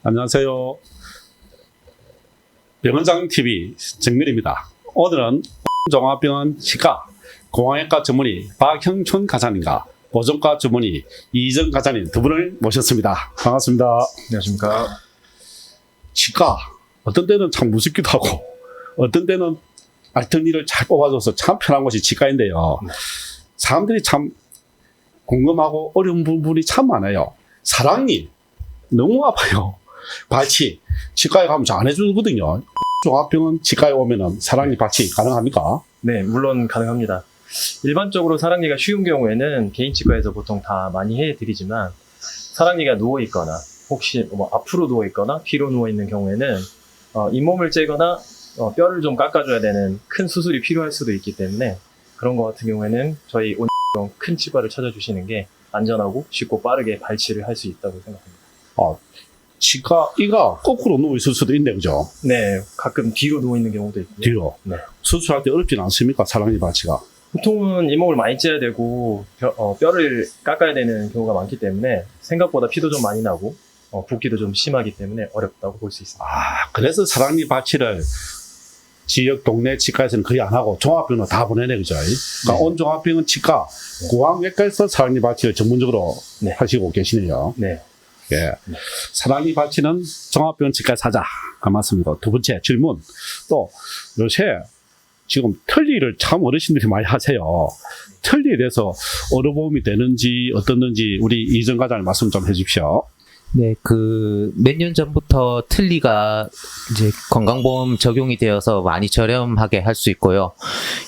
안녕하세요. 병원장TV 정밀입니다. 오늘은 종합병원 치과 공황외과 전문의 박형춘 과장님과 보정과 전문의 이정 과장님 두 분을 모셨습니다. 반갑습니다. 안녕하십니까. 치과 어떤 때는 참 무섭기도 하고 어떤 때는 알턴니를 잘 뽑아줘서 참 편한 곳이 치과인데요. 사람들이 참 궁금하고 어려운 부분이 참 많아요. 사랑니 너무 아파요. 발치 치과에 가면 잘 안 해주거든요. 종합병원 치과에 오면은 사랑니 발치 가능합니까? 네, 물론 가능합니다. 일반적으로 사랑니가 쉬운 경우에는 개인치과에서 보통 다 많이 해드리지만 사랑니가 누워있거나 혹시 앞으로 누워있거나 뒤로 누워있는 경우에는 잇몸을 째거나 뼈를 좀 깎아줘야 되는 큰 수술이 필요할 수도 있기 때문에 그런 것 같은 경우에는 저희 큰 치과를 찾아주시는 게 안전하고 쉽고 빠르게 발치를 할 수 있다고 생각합니다. 치과가 거꾸로 누워있을 수도 있네, 그죠? 네, 가끔 뒤로 누워있는 경우도 있고요. 뒤로. 네. 수술할 때 어렵진 않습니까? 사랑니 발치가. 보통은 잇몸을 많이 째야 되고 뼈를 깎아야 되는 경우가 많기 때문에 생각보다 피도 좀 많이 나고 붓기도 좀 심하기 때문에 어렵다고 볼 수 있습니다. 그래서 사랑니 발치를 지역 동네 치과에서는 거의 안 하고 종합병원으로 다 보내네, 그죠? 그러니까 온 종합병원 치과 공황외과에서 사랑니 발치를 전문적으로 하시고 계시네요. 네. 예. 사랑니 발치는 종합병원 치과에서 하자. 맞습니다. 두 번째 질문. 또 요새 지금 털리를 참 어르신들이 많이 하세요. 털리에 대해서 어려움이 되는지 어떻는지 우리 이정 과장님 말씀 좀 해주십시오. 네, 몇 년 전부터 틀니가 이제 건강보험 적용이 되어서 많이 저렴하게 할 수 있고요.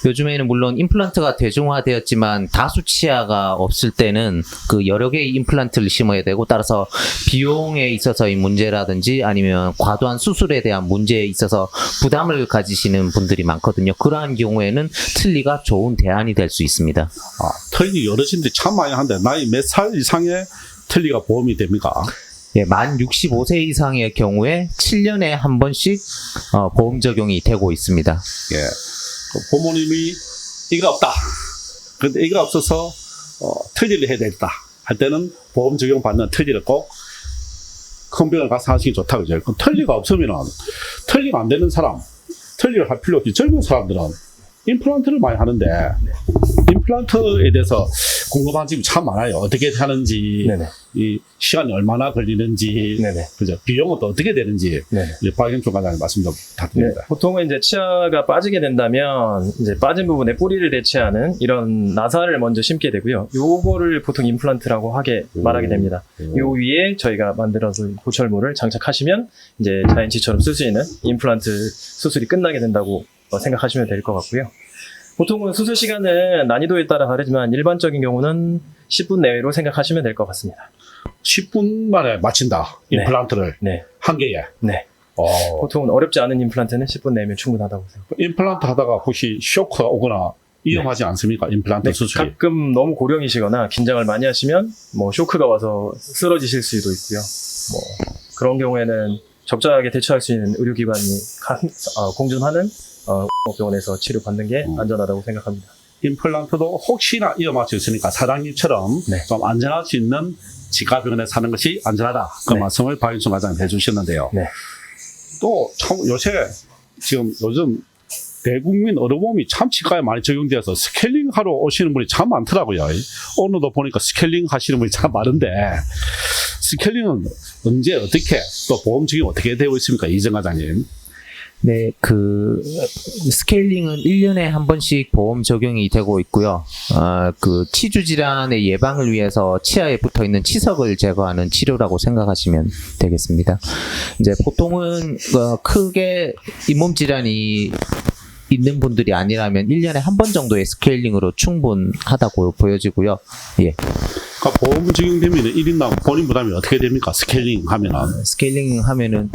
요즘에는 물론 임플란트가 대중화되었지만 다수 치아가 없을 때는 여러 개의 임플란트를 심어야 되고 따라서 비용에 있어서의 문제라든지 아니면 과도한 수술에 대한 문제에 있어서 부담을 가지시는 분들이 많거든요. 그러한 경우에는 틀니가 좋은 대안이 될 수 있습니다. 털리 어르신들이 참 많이 하는데 나이 몇 살 이상의 털리가 보험이 됩니까? 예, 만 65세 이상의 경우에 7년에 한 번씩 보험 적용이 되고 있습니다. 예. 부모님이 이가 없다. 그런데 이가 없어서 털리를 해야 되겠다 할 때는 보험 적용 받는 털리를 꼭 큰 병원을 가서 하시기 좋다, 그죠? 그럼 털리가 없으면은 털리가 안 되는 사람, 털리를 할 필요 없지. 젊은 사람들은 임플란트를 많이 하는데 임플란트에 대해서 궁금한 점이 참 많아요. 어떻게 하는지, 네네. 이 시간이 얼마나 걸리는지, 네네. 그죠? 비용은 또 어떻게 되는지, 박영춘 과장님 말씀 좀 부탁드립니다. 네, 보통은 이제 치아가 빠지게 된다면 이제 빠진 부분에 뿌리를 대체하는 이런 나사를 먼저 심게 되고요. 요거를 보통 임플란트라고 말하게 됩니다. 요 위에 저희가 만들어서 보철물을 장착하시면 이제 자연치처럼 쓸 수 있는 임플란트 수술이 끝나게 된다고 생각하시면 될 것 같고요. 보통은 수술 시간은 난이도에 따라 다르지만 일반적인 경우는 10분 내외로 생각하시면 될 것 같습니다. 10분 만에 마친다. 임플란트를. 네. 한 개에. 네. 보통은 어렵지 않은 임플란트는 10분 내면 충분하다고 생각합니다. 임플란트 하다가 혹시 쇼크가 오거나 위험하지 않습니까? 임플란트 수술이. 가끔 너무 고령이시거나 긴장을 많이 하시면 쇼크가 와서 쓰러지실 수도 있고요. 그런 경우에는 적절하게 대처할 수 있는 의료기관이 공존하는 병원에서 치료받는 게 안전하다고 생각합니다. 임플란트도 혹시나 위험할 수 있으니까 사장님처럼 좀 안전할 수 있는 치과병원에 사는 것이 안전하다. 그 말씀을 박윤순 과장님 해주셨는데요. 또 참 요즘 대국민 의료보험이 참 치과에 많이 적용되어서 스케일링 하러 오시는 분이 참 많더라고요. 오늘도 보니까 스케일링 하시는 분이 참 많은데 스케일링은 언제 어떻게 또 보험 적용 어떻게 되고 있습니까? 이정 과장님. 네, 스케일링은 1년에 한 번씩 보험 적용이 되고 있고요. 치주 질환의 예방을 위해서 치아에 붙어 있는 치석을 제거하는 치료라고 생각하시면 되겠습니다. 이제 보통은 크게 잇몸 질환이 있는 분들이 아니라면 1년에 한 번 정도의 스케일링으로 충분하다고 보여지고요. 예. 그러니까 보험 적용되면 1인당 본인 부담이 어떻게 됩니까? 스케일링 하면은. 스케일링 하면은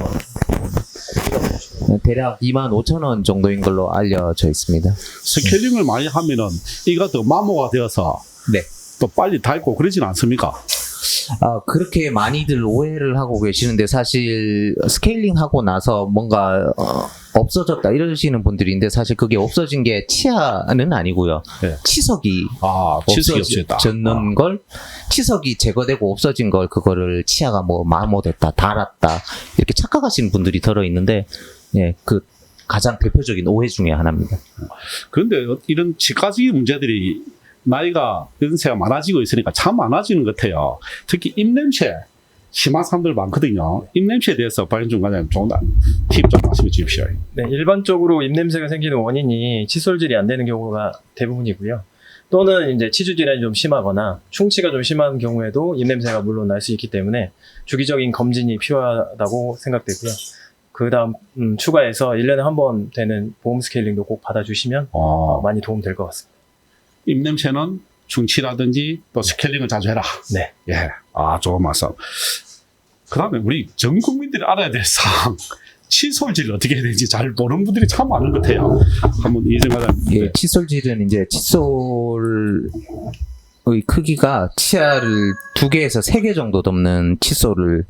대략 25,000원 정도인 걸로 알려져 있습니다. 스케일링을 많이 하면은 이가 더 마모가 되어서 또 빨리 닳고 그러진 않습니까? 그렇게 많이들 오해를 하고 계시는데 사실 스케일링 하고 나서 뭔가 없어졌다 이러시는 분들인데 사실 그게 없어진 게 치아는 아니고요. 치석이 치석이 없어졌다. 젖는 걸 치석이 제거되고 없어진 걸 그거를 치아가 뭐 마모됐다, 닳았다 이렇게 착각하시는 분들이 들어 있는데, 예, 그 가장 대표적인 오해 중에 하나입니다. 그런데 이런 치과적인 문제들이 나이가 연세가 많아지고 있으니까 참 많아지는 것 같아요. 특히 입냄새 심한 사람들 많거든요. 입냄새에 대해서 박인중 과장님 좀 팁 좀 말씀해 주십시오. 네, 일반적으로 입냄새가 생기는 원인이 칫솔질이 안 되는 경우가 대부분이고요. 또는 이제 치주 질환이 좀 심하거나 충치가 좀 심한 경우에도 입냄새가 물론 날 수 있기 때문에 주기적인 검진이 필요하다고 생각되고요. 그 다음 추가해서 1년에 한 번 되는 보험 스케일링도 꼭 받아주시면 많이 도움 될 것 같습니다. 입냄새는 충치라든지 또 스케일링을 자주 해라. 네. 예. 좋은 말씀. 그 다음에 우리 전 국민들이 알아야 될 사항. 칫솔질을 어떻게 해야 되는지 잘 모르는 분들이 참 많은 것 같아요. 한번 이해좀 하자. 예, 칫솔질은 이제 칫솔의 크기가 치아를 2개에서 3개 정도 덮는 칫솔을,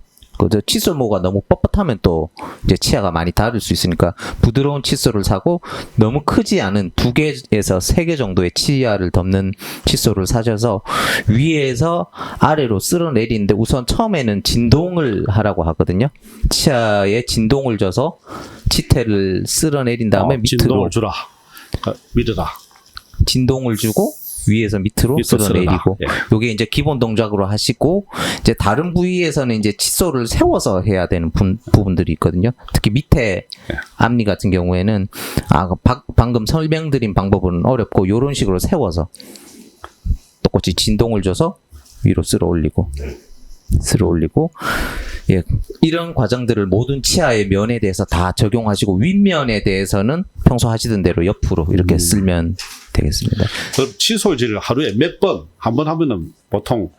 칫솔모가 너무 뻣뻣하면 또 이제 치아가 많이 닳을 수 있으니까 부드러운 칫솔을 사고, 너무 크지 않은 2개에서 3개 정도의 치아를 덮는 칫솔을 사셔서 위에서 아래로 쓸어내리는데, 우선 처음에는 진동을 하라고 하거든요. 치아에 진동을 줘서 치태를 쓸어내린 다음에 밑으로 진동을 주라. 밀어라. 진동을 주고 위에서 밑으로 쓸어내리고, 예. 요게 이제 기본 동작으로 하시고, 이제 다른 부위에서는 이제 칫솔을 세워서 해야 되는 부분들이 있거든요. 특히 밑에 앞니 같은 경우에는 방금 설명드린 방법은 어렵고, 요런 식으로 세워서 똑같이 진동을 줘서 위로 쓸어 올리고, 예, 이런 과정들을 모든 치아의 면에 대해서 다 적용하시고, 윗면에 대해서는 평소 하시던 대로 옆으로 이렇게 쓸면 되겠습니다. 그럼 칫솔질을 하루에 몇 번, 한 번 하면은 보통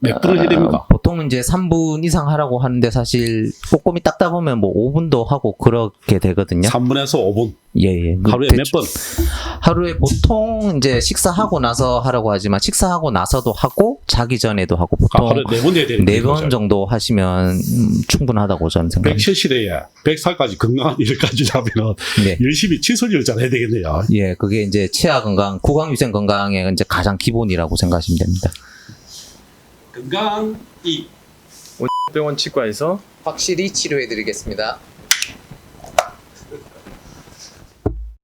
몇 분을 해야 됩니까? 보통 이제 3분 이상 하라고 하는데, 사실 꼼꼼히 닦다 보면 뭐 5분도 하고 그렇게 되거든요. 3분에서 5분. 예. 하루에 몇 번? 하루에 보통 이제 식사하고 나서 하라고 하지만, 식사하고 나서도 하고 자기 전에도 하고, 보통 하루에 4번 해야 되는 4번 정도 하시면 충분하다고 저는 생각합니다. 100세시대에 100살까지 건강한 일까지 하면 네. 열심히 칫솔질을 잘 해야 되겠네요. 예, 그게 이제 치아 건강, 구강위생 건강의 이제 가장 기본이라고 생각하시면 됩니다. 건강이 병원 치과에서 확실히 치료해드리겠습니다.